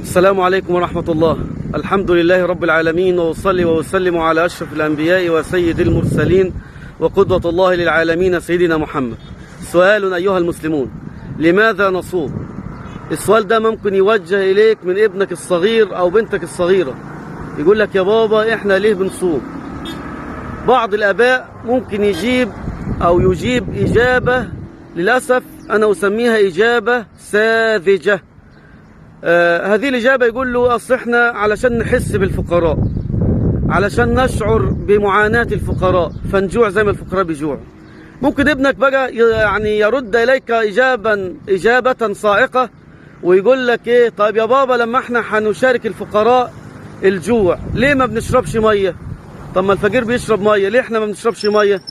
السلام عليكم ورحمة الله. الحمد لله رب العالمين، وأصلي وأسلم على أشرف الأنبياء وسيد المرسلين وقدوة الله للعالمين سيدنا محمد. سؤال أيها المسلمون: لماذا نصوم؟ السؤال ده ممكن يوجه إليك من ابنك الصغير أو بنتك الصغيرة، يقول لك: يا بابا إحنا ليه بنصوم؟ بعض الآباء ممكن يجيب إجابة للأسف أنا أسميها إجابة ساذجة. هذه الإجابة يقول له: أصل إحنا علشان نحس بالفقراء، علشان نشعر بمعاناة الفقراء فنجوع زي ما الفقراء بيجوعوا. ممكن ابنك بقى يرد إليك إجابة صاعقة ويقول لك: إيه طيب يا بابا، لما إحنا هنشارك الفقراء الجوع ليه ما بنشربش مية؟ طب ما الفقير بيشرب مية، ليه إحنا ما بنشربش مية؟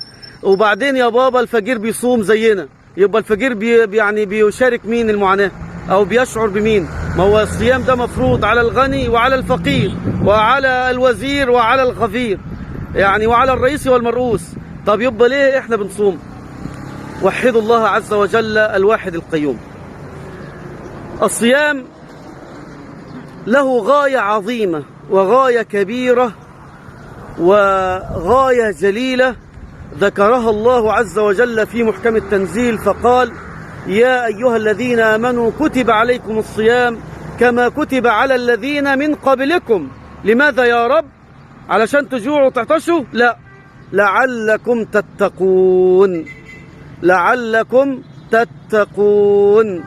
وبعدين يا بابا الفقير بيصوم زينا، يبقى الفقير بيشارك مين المعاناة أو بيشعر بمين؟ ما هو الصيام ده مفروض على الغني وعلى الفقير وعلى الوزير وعلى الغفير، وعلى الرئيس والمرؤوس. طب يبقى ليه احنا بنصوم؟ وحدوا الله عز وجل الواحد القيوم. الصيام له غاية عظيمة وغاية كبيرة وغاية جليلة ذكرها الله عز وجل في محكم التنزيل، فقال: يا أيها الذين آمنوا كتب عليكم الصيام كما كتب على الذين من قبلكم. لماذا يا رب؟ علشان تجوعوا وتعطشوا؟ لا، لعلكم تتقون. لعلكم تتقون.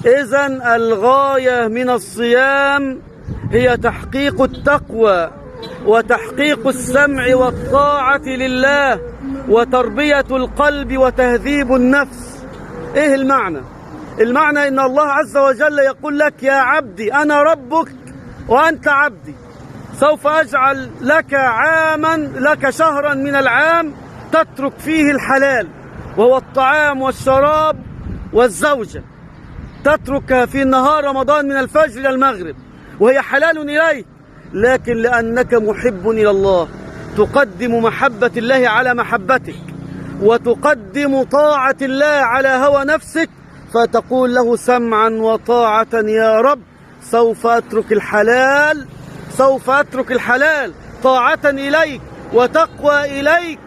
إذن الغاية من الصيام هي تحقيق التقوى وتحقيق السمع والطاعة لله وتربية القلب وتهذيب النفس. ايه المعنى؟ المعنى ان الله عز وجل يقول لك: يا عبدي انا ربك وانت عبدي، سوف اجعل لك شهرا من العام تترك فيه الحلال، وهو الطعام والشراب والزوجة، تترك في نهار رمضان من الفجر الى المغرب، وهي حلال اليك، لكن لانك محب الى الله تقدم محبة الله على محبتك، وتقدم طاعة الله على هوى نفسك، فتقول له سمعا وطاعة: يا رب سوف أترك الحلال طاعة إليك وتقوى إليك،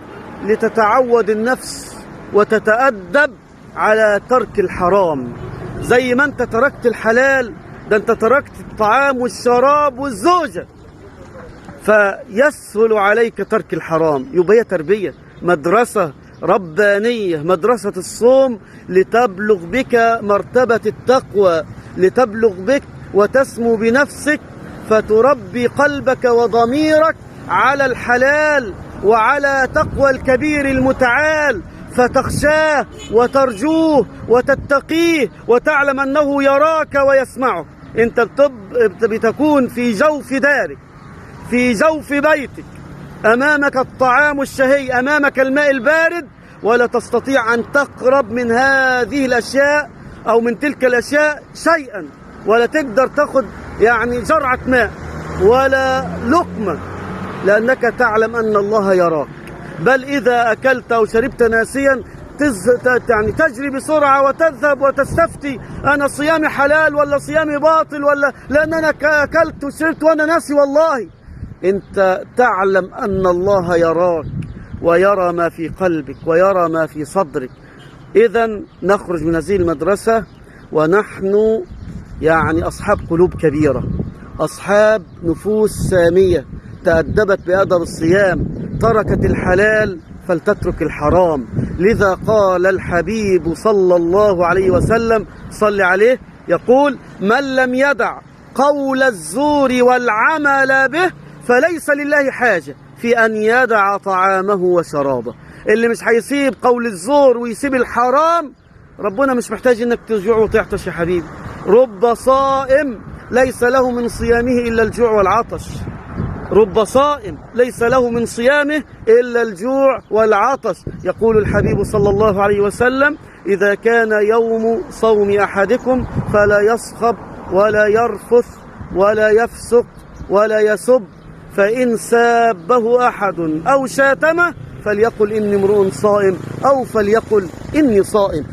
لتتعود النفس وتتأدب على ترك الحرام. زي ما أنت تركت الحلال، ده أنت تركت الطعام والشراب والزوجة، فيسهل عليك ترك الحرام. يبقى هي تربية، مدرسة ربانية، مدرسة الصوم، لتبلغ بك مرتبة التقوى، لتبلغ بك وتسمو بنفسك، فتربي قلبك وضميرك على الحلال وعلى تقوى الكبير المتعال، فتخشاه وترجوه وتتقيه وتعلم أنه يراك ويسمعك. أنت بتكون في جوف دارك، في جوف بيتك، أمامك الطعام الشهي، أمامك الماء البارد، ولا تستطيع أن تقرب من هذه الأشياء أو من تلك الأشياء شيئا، ولا تقدر تأخذ جرعة ماء ولا لقمة، لأنك تعلم أن الله يراك. بل إذا أكلت أو شربت ناسيا تجري بسرعة وتذهب وتستفتي: أنا صيامي حلال ولا صيامي باطل، ولا لأن أنا أكلت وشربت وأنا ناسي. والله أنت تعلم أن الله يراك ويرى ما في قلبك ويرى ما في صدرك. إذن نخرج من هذه المدرسة ونحن أصحاب قلوب كبيرة، أصحاب نفوس سامية تأدبت بأدب الصيام، تركت الحلال فلتترك الحرام. لذا قال الحبيب صلى الله عليه وسلم، صل عليه، يقول: من لم يدع قول الزور والعمل به فليس لله حاجة في أن يدع طعامه وشرابه. اللي مش هيسيب قول الزور ويسيب الحرام، ربنا مش محتاج انك تجوع وتعطش يا حبيبي. رب صائم ليس له من صيامه إلا الجوع والعطش. رب صائم ليس له من صيامه إلا الجوع والعطش. يقول الحبيب صلى الله عليه وسلم: إذا كان يوم صوم أحدكم فلا يصخب ولا يرفث ولا يفسق ولا يسب، فإن سابه أحد أو شاتمه فليقل إني امرؤ صائم، أو فليقل إني صائم.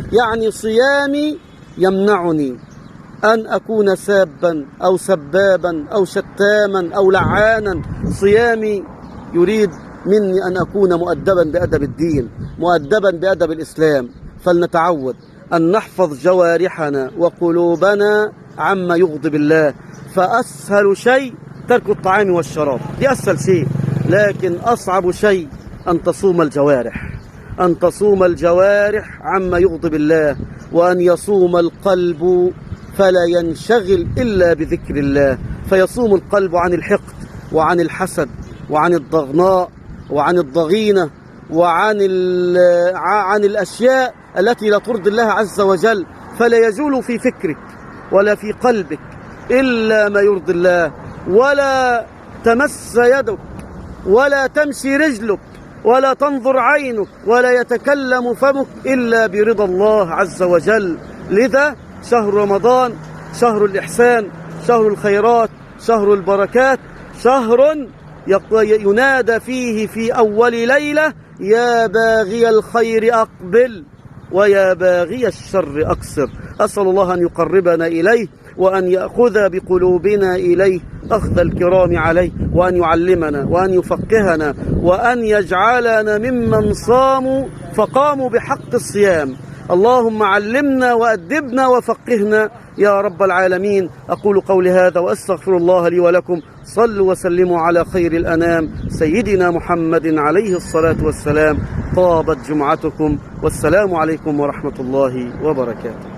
صيامي يمنعني أن أكون سابا أو سبابا أو شتاما أو لعانا. صيامي يريد مني أن أكون مؤدبا بأدب الدين، مؤدبا بأدب الإسلام. فلنتعود أن نحفظ جوارحنا وقلوبنا عما يغضب الله. فأسهل شيء ترك الطعام والشراب، دي أسهل شيء، لكن أصعب شيء أن تصوم الجوارح، أن تصوم الجوارح عما يغضب الله، وأن يصوم القلب فلا ينشغل إلا بذكر الله. فيصوم القلب عن الحقد وعن الحسد وعن الضغناء وعن الضغينة عن الأشياء التي لا ترضي الله عز وجل. فلا يزول في فكرك ولا في قلبك إلا ما يرضي الله، ولا تمس يدك ولا تمشي رجلك ولا تنظر عينك ولا يتكلم فمك إلا برضا الله عز وجل. لذا شهر رمضان شهر الإحسان، شهر الخيرات، شهر البركات، شهر ينادى فيه في أول ليلة: يا باغي الخير أقبل ويا باغي الشر أقصر. أسأل الله أن يقربنا إليه وأن يأخذ بقلوبنا إليه أخذ الكرام عليه، وأن يعلمنا وأن يفقهنا وأن يجعلنا ممن صاموا فقاموا بحق الصيام. اللهم علمنا وأدبنا وفقهنا يا رب العالمين. أقول قولي هذا وأستغفر الله لي ولكم. صلوا وسلموا على خير الأنام سيدنا محمد عليه الصلاة والسلام. طابت جمعتكم، والسلام عليكم ورحمة الله وبركاته.